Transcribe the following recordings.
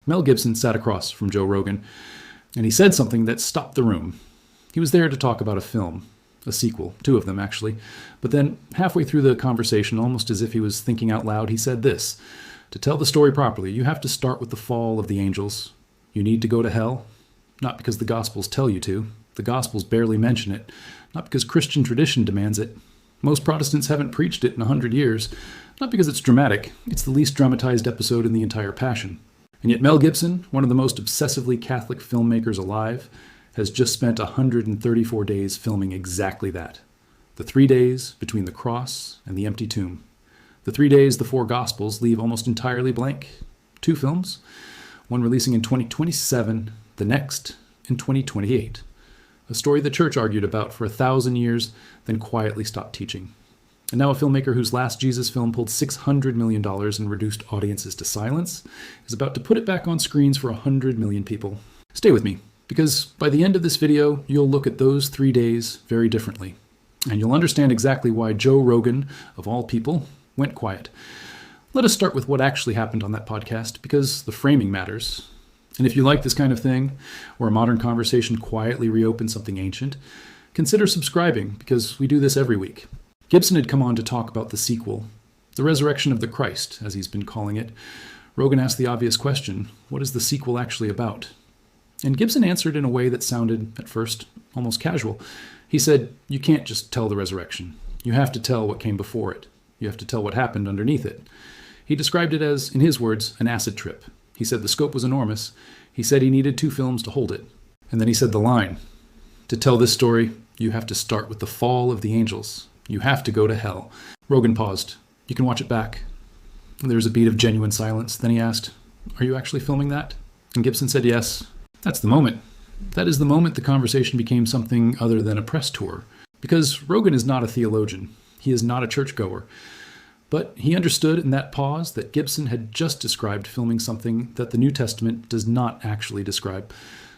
Mel Gibson sat across from Joe Rogan, and he said something that stopped the room. He was there to talk about a film, a sequel, 2 of them actually, but then halfway through the conversation, almost as if he was thinking out loud, he said this: to tell the story properly, you have to start with the fall of the angels. You need to go to hell, not because the Gospels tell you to. The Gospels barely mention it, not because Christian tradition demands it. Most Protestants haven't preached it in 100 years, not because it's dramatic. It's the least dramatized episode in the entire Passion. And yet Mel Gibson, one of the most obsessively Catholic filmmakers alive, has just spent 134 days filming exactly that. The 3 days between the cross and the empty tomb. The 3 days the 4 Gospels leave almost entirely blank. 2 films, one releasing in 2027, the next in 2028. A story the church argued about for 1,000 years, then quietly stopped teaching. And now a filmmaker whose last Jesus film pulled $600 million and reduced audiences to silence is about to put it back on screens for 100 million people. Stay with me, because by the end of this video, you'll look at those 3 days very differently. And you'll understand exactly why Joe Rogan, of all people, went quiet. Let us start with what actually happened on that podcast, because the framing matters. And if you like this kind of thing, where a modern conversation quietly reopens something ancient, consider subscribing, because we do this every week. Gibson had come on to talk about the sequel, the resurrection of the Christ, as he's been calling it. Rogan asked the obvious question, what is the sequel actually about? And Gibson answered in a way that sounded, at first, almost casual. He said, you can't just tell the resurrection. You have to tell what came before it. You have to tell what happened underneath it. He described it as, in his words, an acid trip. He said the scope was enormous. He said he needed 2 films to hold it. And then he said the line, to tell this story, you have to start with the fall of the angels. You have to go to hell. Rogan paused. You can watch it back. There was a beat of genuine silence. Then he asked, are you actually filming that? And Gibson said yes. That's the moment. That is the moment the conversation became something other than a press tour. Because Rogan is not a theologian. He is not a churchgoer. But he understood in that pause that Gibson had just described filming something that the New Testament does not actually describe.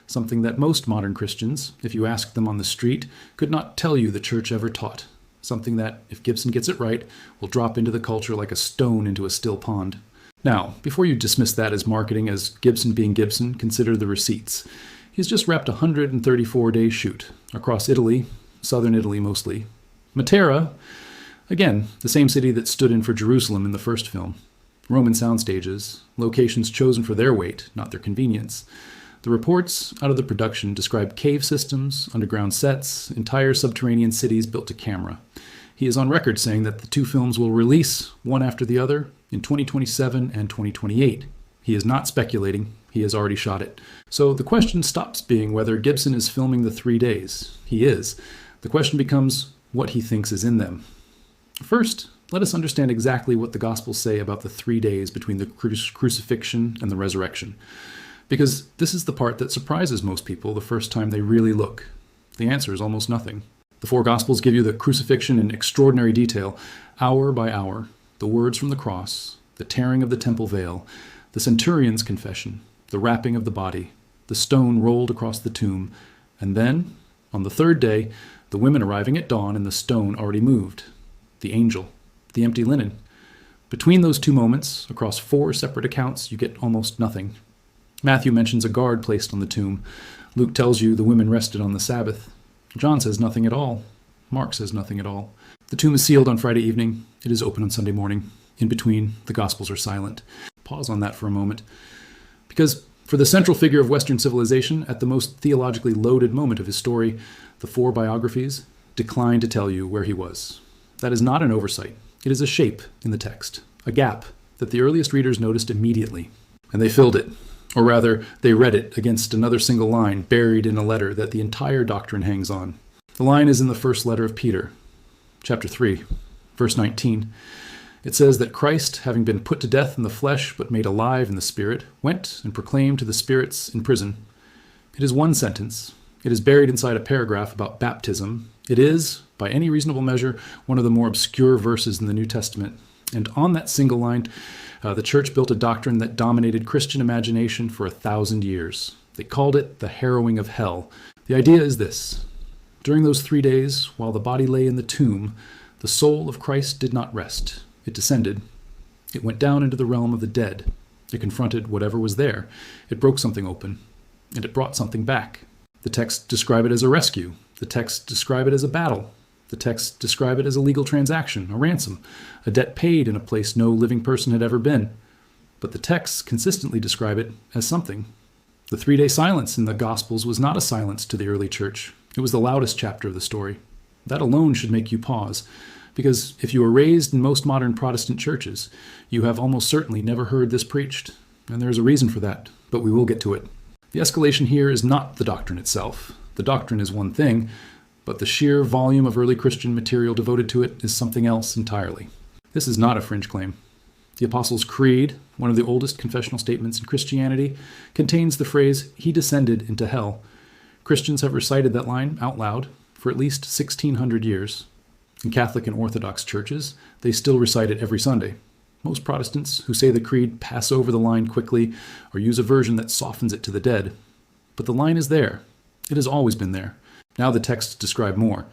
Something that most modern Christians, if you asked them on the street, could not tell you the church ever taught. Something that, if Gibson gets it right, will drop into the culture like a stone into a still pond. Now, before you dismiss that as marketing, as Gibson being Gibson, consider the receipts. He's just wrapped a 134-day shoot across Italy, southern Italy mostly. Matera, again, the same city that stood in for Jerusalem in the first film. Roman sound stages, locations chosen for their weight, not their convenience. The reports out of the production describe cave systems, underground sets, entire subterranean cities built to camera. He is on record saying that the 2 films will release, one after the other, in 2027 and 2028. He is not speculating. He has already shot it. So the question stops being whether Gibson is filming the 3 days. He is. The question becomes what he thinks is in them. First, let us understand exactly what the Gospels say about the 3 days between the crucifixion and the resurrection. Because this is the part that surprises most people the first time they really look. The answer is almost nothing. The 4 Gospels give you the crucifixion in extraordinary detail, hour by hour, the words from the cross, the tearing of the temple veil, the centurion's confession, the wrapping of the body, the stone rolled across the tomb, and then, on the 3rd day, the women arriving at dawn and the stone already moved, the angel, the empty linen. Between those 2 moments, across 4 separate accounts, you get almost nothing. Matthew mentions a guard placed on the tomb. Luke tells you the women rested on the Sabbath. John says nothing at all. Mark says nothing at all. The tomb is sealed on Friday evening. It is open on Sunday morning. In between, the Gospels are silent. Pause on that for a moment. Because for the central figure of Western civilization, at the most theologically loaded moment of his story, the 4 biographies decline to tell you where he was. That is not an oversight. It is a shape in the text, a gap that the earliest readers noticed immediately. And they filled it. Or rather, they read it against another single line buried in a letter that the entire doctrine hangs on. The line is in the first letter of Peter, chapter 3, verse 19. It says that Christ, having been put to death in the flesh but made alive in the spirit, went and proclaimed to the spirits in prison. It is one sentence. It is buried inside a paragraph about baptism. It is, by any reasonable measure, one of the more obscure verses in the New Testament. And on that single line, the church built a doctrine that dominated Christian imagination for 1,000 years. They called it the harrowing of hell. The idea is this. During those 3 days, while the body lay in the tomb, the soul of Christ did not rest. It descended. It went down into the realm of the dead. It confronted whatever was there. It broke something open, and it brought something back. The texts describe it as a rescue. The texts describe it as a battle. The texts describe it as a legal transaction, a ransom, a debt paid in a place no living person had ever been. But the texts consistently describe it as something. The 3-day silence in the Gospels was not a silence to the early church. It was the loudest chapter of the story. That alone should make you pause, because if you were raised in most modern Protestant churches, you have almost certainly never heard this preached. And there is a reason for that, but we will get to it. The escalation here is not the doctrine itself. The doctrine is one thing, but the sheer volume of early Christian material devoted to it is something else entirely. This is not a fringe claim. The Apostles' Creed, one of the oldest confessional statements in Christianity, contains the phrase, "He descended into hell." Christians have recited that line out loud for at least 1,600 years. In Catholic and Orthodox churches, they still recite it every Sunday. Most Protestants who say the Creed pass over the line quickly or use a version that softens it to the dead. But the line is there. It has always been there. Now the texts describe more.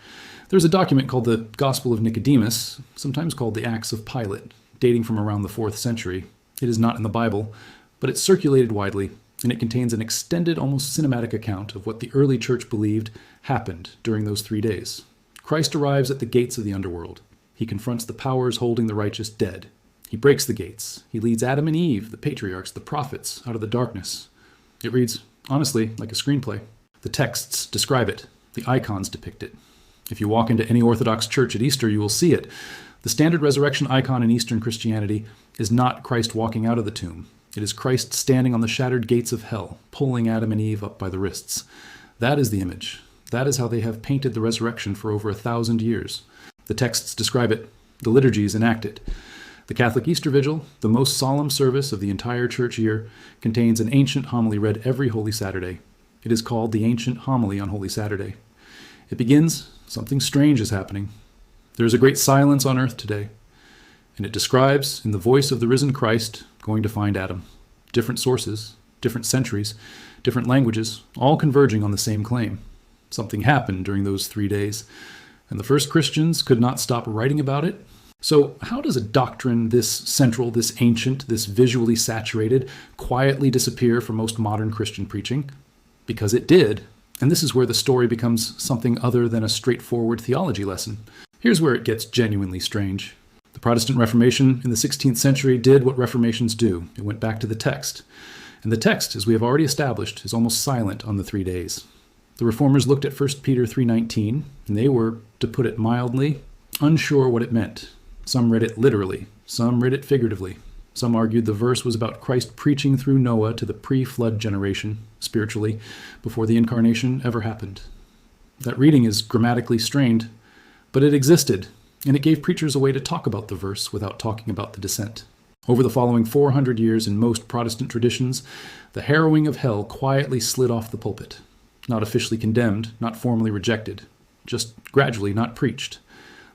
There's a document called the Gospel of Nicodemus, sometimes called the Acts of Pilate, dating from around the 4th century. It is not in the Bible, but it's circulated widely, and it contains an extended, almost cinematic account of what the early church believed happened during those 3 days. Christ arrives at the gates of the underworld. He confronts the powers holding the righteous dead. He breaks the gates. He leads Adam and Eve, the patriarchs, the prophets, out of the darkness. It reads, honestly, like a screenplay. The texts describe it. The icons depict it. If you walk into any Orthodox church at Easter, you will see it. The standard resurrection icon in Eastern Christianity is not Christ walking out of the tomb. It is Christ standing on the shattered gates of hell, pulling Adam and Eve up by the wrists. That is the image. That is how they have painted the resurrection for over 1,000 years. The texts describe it. The liturgies enact it. The Catholic Easter Vigil, the most solemn service of the entire church year, contains an ancient homily read every Holy Saturday. It is called the Ancient Homily on Holy Saturday. It begins, something strange is happening. There is a great silence on earth today. And it describes, in the voice of the risen Christ, going to find Adam. Different sources, different centuries, different languages, all converging on the same claim. Something happened during those 3 days, and the first Christians could not stop writing about it. So how does a doctrine this central, this ancient, this visually saturated, quietly disappear from most modern Christian preaching? Because it did, and this is where the story becomes something other than a straightforward theology lesson. Here's where it gets genuinely strange. The Protestant Reformation in the 16th century did what Reformations do. It went back to the text. And the text, as we have already established, is almost silent on the 3 days. The Reformers looked at 1 Peter 3:19, and they were, to put it mildly, unsure what it meant. Some read it literally. Some read it figuratively. Some argued the verse was about Christ preaching through Noah to the pre-flood generation, spiritually, before the incarnation ever happened. That reading is grammatically strained, but it existed, and it gave preachers a way to talk about the verse without talking about the descent. Over the following 400 years in most Protestant traditions, the harrowing of hell quietly slid off the pulpit. Not officially condemned, not formally rejected, just gradually not preached.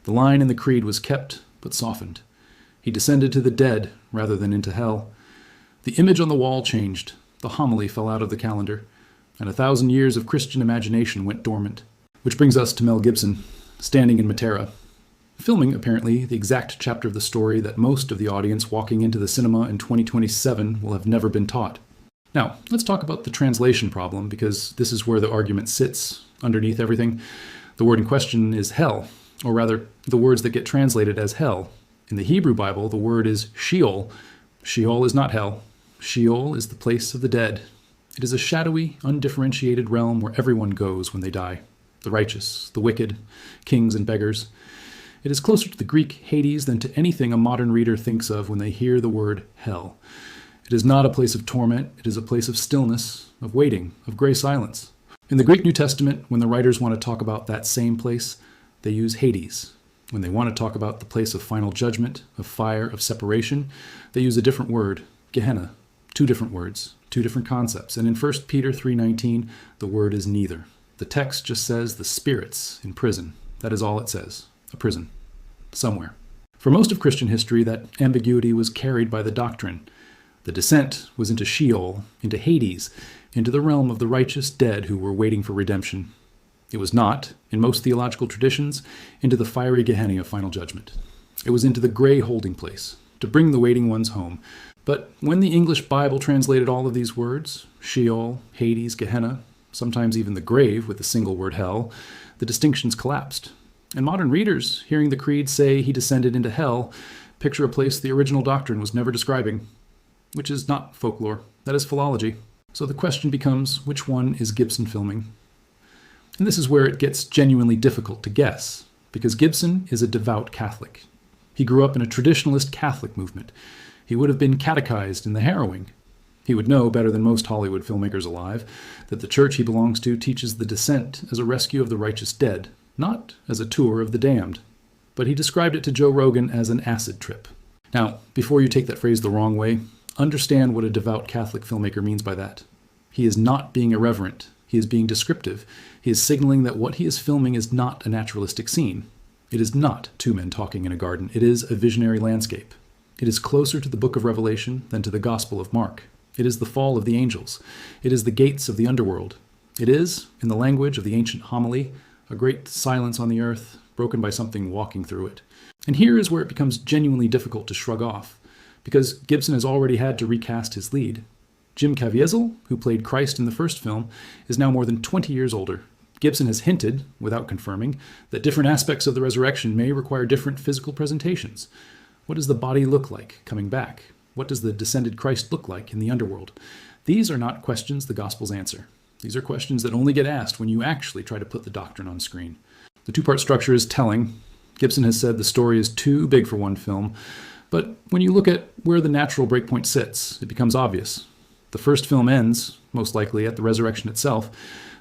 The line in the creed was kept, but softened. He descended to the dead rather than into hell. The image on the wall changed. The homily fell out of the calendar, and 1,000 years of Christian imagination went dormant. Which brings us to Mel Gibson, standing in Matera, filming, apparently, the exact chapter of the story that most of the audience walking into the cinema in 2027 will have never been taught. Now, let's talk about the translation problem, because this is where the argument sits underneath everything. The word in question is hell, or rather, the words that get translated as hell. In the Hebrew Bible, the word is Sheol. Sheol is not hell. Sheol is the place of the dead. It is a shadowy, undifferentiated realm where everyone goes when they die. The righteous, the wicked, kings and beggars. It is closer to the Greek Hades than to anything a modern reader thinks of when they hear the word hell. It is not a place of torment. It is a place of stillness, of waiting, of gray silence. In the Greek New Testament, when the writers want to talk about that same place, they use Hades. When they want to talk about the place of final judgment, of fire, of separation, they use a different word, Gehenna. 2 different words, 2 different concepts. And in 1 Peter 3:19, the word is neither. The text just says the spirits in prison. That is all it says, a prison, somewhere. For most of Christian history, that ambiguity was carried by the doctrine. The descent was into Sheol, into Hades, into the realm of the righteous dead who were waiting for redemption. It was not, in most theological traditions, into the fiery Gehenna of final judgment. It was into the gray holding place, to bring the waiting ones home, But when the English Bible translated all of these words, Sheol, Hades, Gehenna, sometimes even the grave with the single word hell, the distinctions collapsed. And modern readers, hearing the creed say he descended into hell, picture a place the original doctrine was never describing, which is not folklore, that is philology. So the question becomes, which one is Gibson filming? And this is where it gets genuinely difficult to guess, because Gibson is a devout Catholic. He grew up in a traditionalist Catholic movement. He would have been catechized in the harrowing. He would know, better than most Hollywood filmmakers alive, that the church he belongs to teaches the descent as a rescue of the righteous dead, not as a tour of the damned. But he described it to Joe Rogan as an acid trip. Now, before you take that phrase the wrong way, understand what a devout Catholic filmmaker means by that. He is not being irreverent. He is being descriptive. He is signaling that what he is filming is not a naturalistic scene. It is not two men talking in a garden. It is a visionary landscape. It is closer to the book of Revelation than to the Gospel of Mark. It is the fall of the angels. It is the gates of the underworld. It is, in the language of the ancient homily, a great silence on the earth, broken by something walking through it. And here is where it becomes genuinely difficult to shrug off, because Gibson has already had to recast his lead. Jim Caviezel, who played Christ in the first film, is now more than 20 years older. Gibson has hinted, without confirming, that different aspects of the resurrection may require different physical presentations. What does the body look like coming back? What does the descended Christ look like in the underworld? These are not questions the Gospels answer. These are questions that only get asked when you actually try to put the doctrine on screen. The two-part structure is telling. Gibson has said the story is too big for one film, but when you look at where the natural breakpoint sits, it becomes obvious. The first film ends, most likely, at the resurrection itself.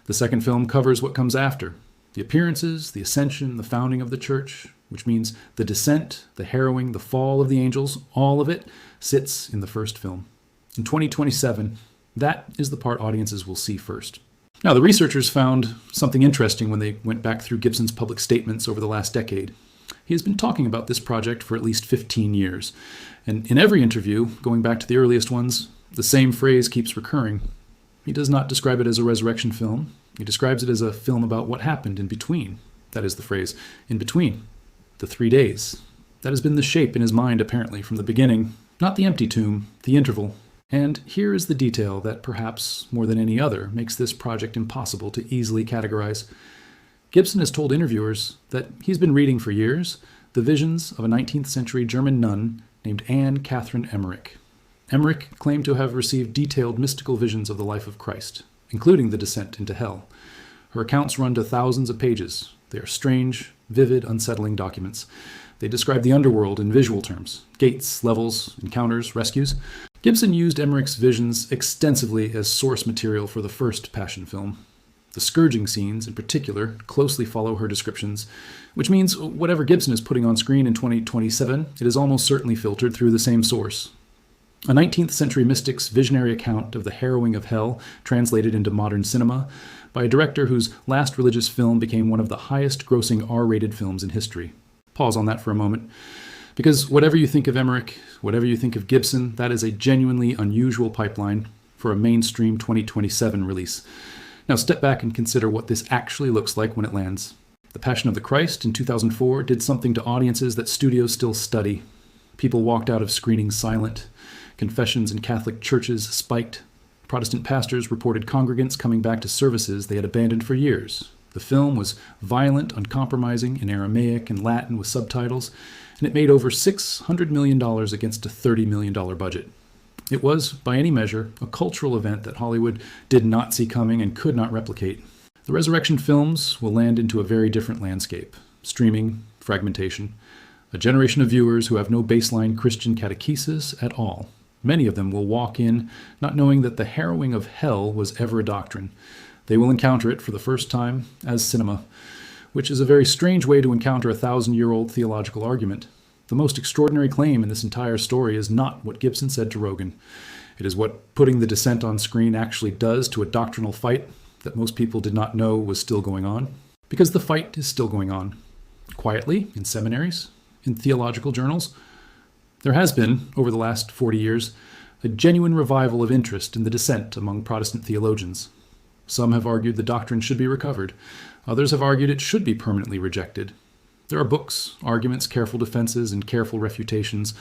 The second film covers what comes after. The appearances, the ascension, the founding of the church, which means the descent, the harrowing, the fall of the angels, all of it sits in the first film. In 2027, that is the part audiences will see first. Now, the researchers found something interesting when they went back through Gibson's public statements over the last decade. He has been talking about this project for at least 15 years. And in every interview, going back to the earliest ones, the same phrase keeps recurring. He does not describe it as a resurrection film. He describes it as a film about what happened in between. That is the phrase, in between. The 3 days. That has been the shape in his mind, apparently, from the beginning. Not the empty tomb, the interval. And here is the detail that perhaps, more than any other, makes this project impossible to easily categorize. Gibson has told interviewers that he's been reading for years the visions of a 19th-century German nun named Anne Catherine Emmerich. Emmerick claimed to have received detailed mystical visions of the life of Christ, including the descent into hell. Her accounts run to thousands of pages. They are strange, vivid, unsettling documents. They describe the underworld in visual terms: gates, levels, encounters, rescues. Gibson used Emmerich's visions extensively as source material for the first Passion film. The scourging scenes, in particular, closely follow her descriptions, which means whatever Gibson is putting on screen in 2027, it is almost certainly filtered through the same source. A 19th-century mystic's visionary account of the harrowing of hell translated into modern cinema by a director whose last religious film became one of the highest-grossing R-rated films in history. Pause on that for a moment, because whatever you think of Emmerick, whatever you think of Gibson, that is a genuinely unusual pipeline for a mainstream 2027 release. Now step back and consider what this actually looks like when it lands. The Passion of the Christ in 2004 did something to audiences that studios still study. People walked out of screenings silent. Confessions in Catholic churches spiked. Protestant pastors reported congregants coming back to services they had abandoned for years. The film was violent, uncompromising, in Aramaic and Latin with subtitles, and it made over $600 million against a $30 million budget. It was, by any measure, a cultural event that Hollywood did not see coming and could not replicate. The resurrection films will land into a very different landscape: streaming, fragmentation, a generation of viewers who have no baseline Christian catechesis at all. Many of them will walk in not knowing that the harrowing of hell was ever a doctrine. They will encounter it for the first time as cinema, which is a very strange way to encounter a 1,000-year-old theological argument. The most extraordinary claim in this entire story is not what Gibson said to Rogan. It is what putting the descent on screen actually does to a doctrinal fight that most people did not know was still going on. Because the fight is still going on. Quietly, in seminaries, in theological journals. There has been, over the last 40 years, a genuine revival of interest in the descent among Protestant theologians. Some have argued the doctrine should be recovered. Others have argued it should be permanently rejected. There are books, arguments, careful defenses, and careful refutations,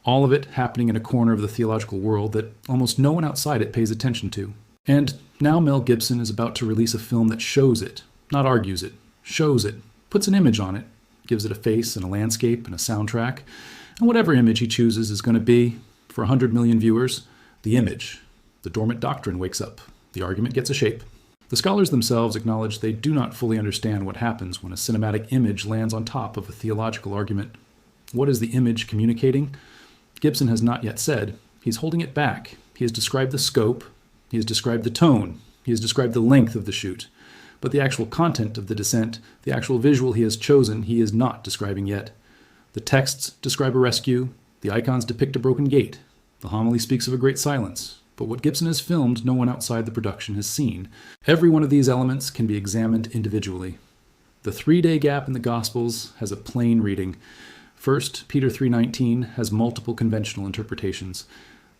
all of it happening in a corner of the theological world that almost no one outside it pays attention to. And now Mel Gibson is about to release a film that shows it, not argues it, shows it, puts an image on it, gives it a face and a landscape and a soundtrack, and whatever image he chooses is going to be, for 100 million viewers, the image. The dormant doctrine wakes up. The argument gets a shape. The scholars themselves acknowledge they do not fully understand what happens when a cinematic image lands on top of a theological argument. What is the image communicating? Gibson has not yet said. He's holding it back. He has described the scope. He has described the tone. He has described the length of the shoot. But the actual content of the descent, the actual visual he has chosen, he is not describing yet. The texts describe a rescue. The icons depict a broken gate. The homily speaks of a great silence. But what Gibson has filmed, no one outside the production has seen. Every one of these elements can be examined individually. The 3-day gap in the Gospels has a plain reading. First, Peter 3:19 has multiple conventional interpretations.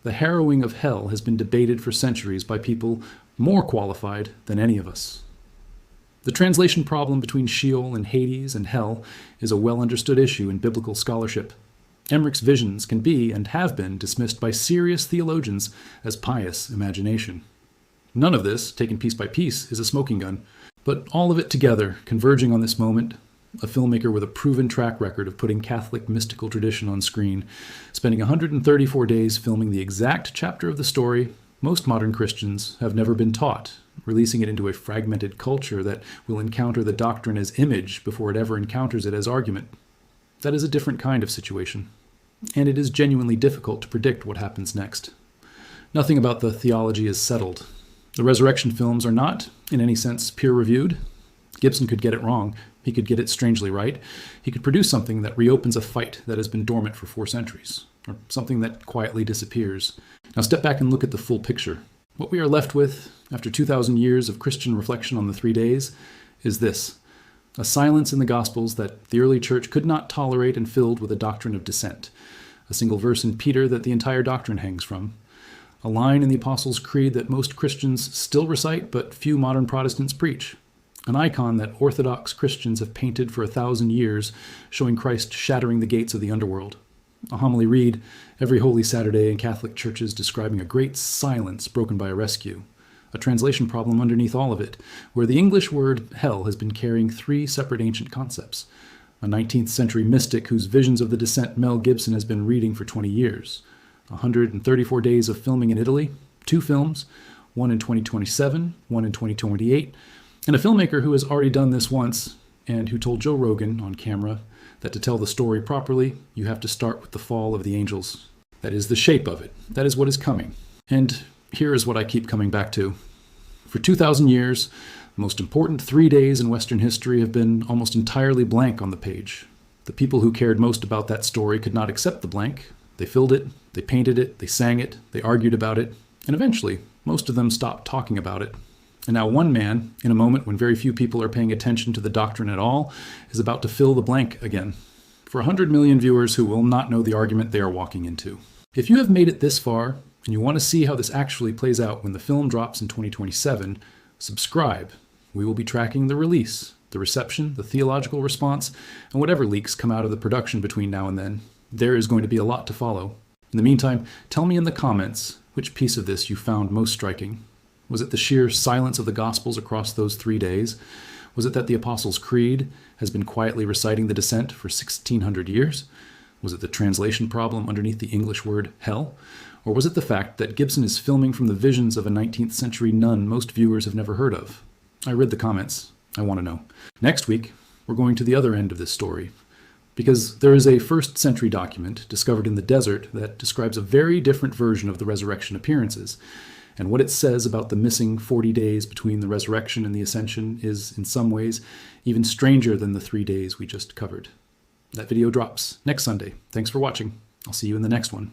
The harrowing of hell has been debated for centuries by people more qualified than any of us. The translation problem between Sheol and Hades and hell is a well-understood issue in biblical scholarship. Emmerick's visions can be, and have been, dismissed by serious theologians as pious imagination. None of this, taken piece by piece, is a smoking gun, but all of it together, converging on this moment, a filmmaker with a proven track record of putting Catholic mystical tradition on screen, spending 134 days filming the exact chapter of the story most modern Christians have never been taught, releasing it into a fragmented culture that will encounter the doctrine as image before it ever encounters it as argument. That is a different kind of situation, and it is genuinely difficult to predict what happens next. Nothing about the theology is settled. The resurrection films are not, in any sense, peer-reviewed. Gibson could get it wrong. He could get it strangely right. He could produce something that reopens a fight that has been dormant for 4 centuries, or something that quietly disappears. Now step back and look at the full picture. What we are left with, after 2,000 years of Christian reflection on the 3 days, is this: a silence in the Gospels that the early church could not tolerate and filled with a doctrine of descent, a single verse in Peter that the entire doctrine hangs from, a line in the Apostles' Creed that most Christians still recite but few modern Protestants preach, an icon that Orthodox Christians have painted for 1,000 years, showing Christ shattering the gates of the underworld, a homily read every Holy Saturday in Catholic churches describing a great silence broken by a rescue, a translation problem underneath all of it, where the English word hell has been carrying 3 separate ancient concepts, a 19th-century mystic whose visions of the descent Mel Gibson has been reading for 20 years, 134 days of filming in Italy, 2 films, one in 2027, one in 2028, and a filmmaker who has already done this once and who told Joe Rogan on camera that to tell the story properly, you have to start with the fall of the angels. That is the shape of it. That is what is coming. And here is what I keep coming back to. For 2,000 years, the most important 3 days in Western history have been almost entirely blank on the page. The people who cared most about that story could not accept the blank. They filled it, they painted it, they sang it, they argued about it, and eventually, most of them stopped talking about it. And now one man, in a moment when very few people are paying attention to the doctrine at all, is about to fill the blank again. For 100 million viewers who will not know the argument they are walking into. If you have made it this far, and you want to see how this actually plays out when the film drops in 2027, subscribe. We will be tracking the release, the reception, the theological response, and whatever leaks come out of the production between now and then. There is going to be a lot to follow. In the meantime, tell me in the comments which piece of this you found most striking. Was it the sheer silence of the Gospels across those 3 days? Was it that the Apostles' Creed has been quietly reciting the descent for 1,600 years? Was it the translation problem underneath the English word hell? Or was it the fact that Gibson is filming from the visions of a 19th-century nun most viewers have never heard of? I read the comments. I want to know. Next week, we're going to the other end of this story, because there is a 1st-century document discovered in the desert that describes a very different version of the resurrection appearances, and what it says about the missing 40 days between the resurrection and the ascension is, in some ways, even stranger than the 3 days we just covered. That video drops next Sunday. Thanks for watching. I'll see you in the next one.